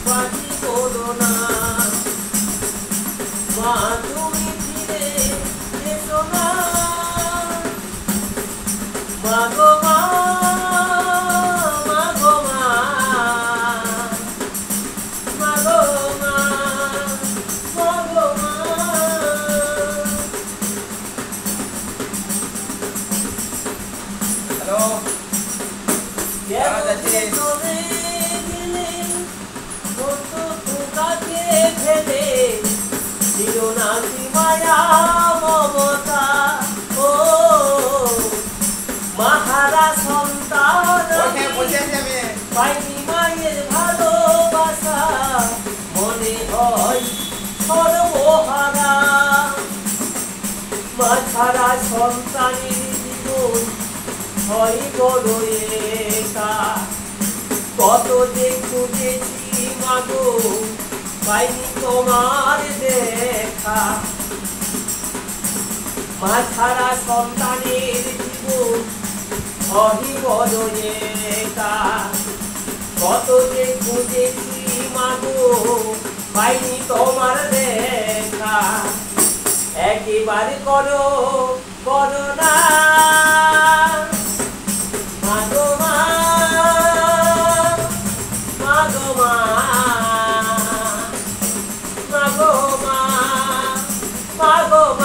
বাজি করো না মা তুমি ফিরে এসো না মা গো মা মা গো মা মা গো মা মা গো মা হ্যালো চলে গেলে কত তোকাকে ফেলে দিল না মায়া মমতা ও মাহারা সন্তান পাইনি মায়ের ভালোবাসা মনে হয় সর্বহারা মা ছাড়া সন্তানের জীবন হয় বড় একা কত যে খুঁজেছি মাগো পাইনি তোমার দেখা মা ছাড়া সন্তানের জীবন হয় বড় একা কত যে খুঁজেছি মাগো পাইনি তোমার দেখা একেবারে করো করো না মাগো মা মাগো মা মাগো মা মাগো মা